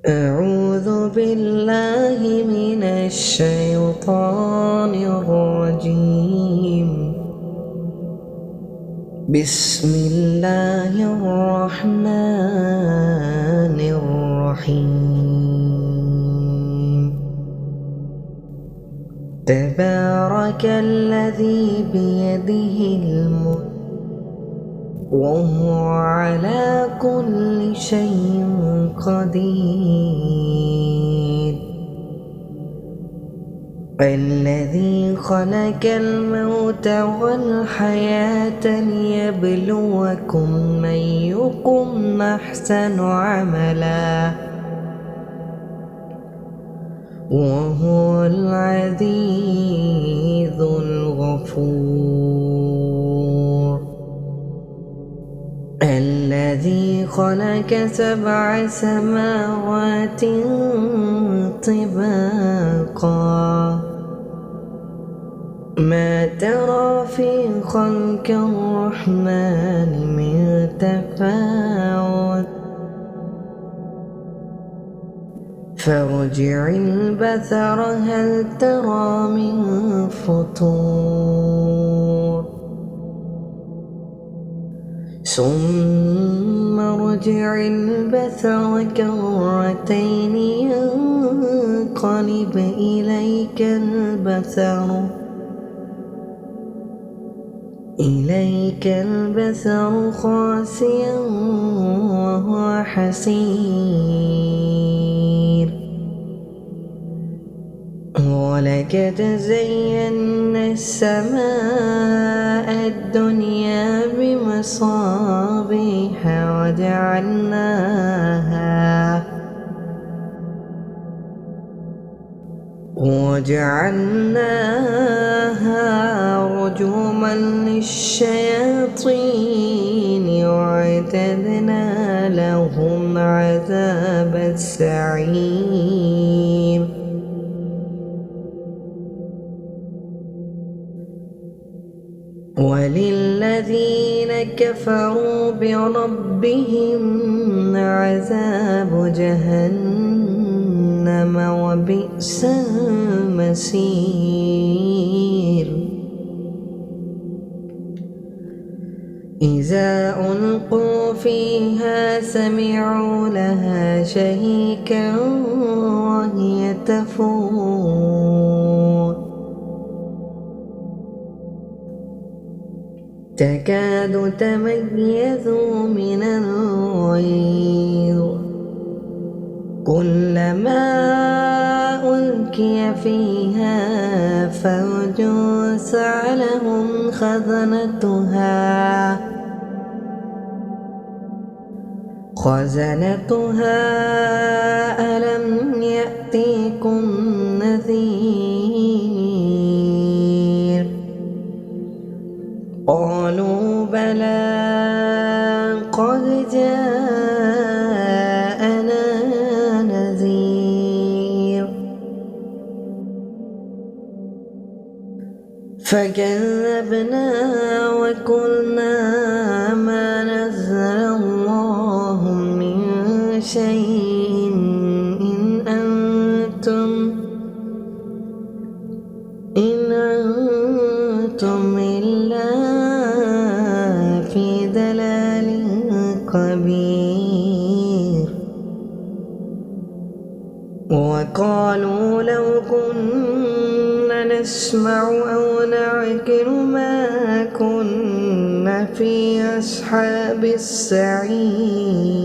أعوذ بالله من الشيطان الرجيم. بسم الله الرحمن الرحيم. تبارك الذي بيده الملك وهو على كل شيء قدير. الذي خلق الموت والحياة ليبلوكم أيكم أحسن عملا وهو العزيز الغفور. الذي خلق 7 سماوات طباقا ما ترى في خلق الرحمن من تفاوت فارجع البصر هل ترى من فطور ثم ارجع البصر كرتين ينقلب إليك البصر خاسئا وهو حسير. ولقد زينا السماء الدنيا بمصابيح وجعلناها رجوما للشياطين وأعتدنا لهم عذاب السعير. وللذين كفروا بربهم عذاب جهنم وبئس المصير. إذا ألقوا فيها سمعوا لها شهيقا وهي تفور تكاد تميز من الغيظ كلما ألقي فيها فوج سألهم خزنتها ألم يأتيكم نذير قالوا بلى قد جاءنا نذير فكذبنا وقلنا ما نزل الله من شيء إن أنتم إلا في ضلال كبير. وقالوا لو كنا نسمع أو نعقل ما كنا في أصحاب السعير.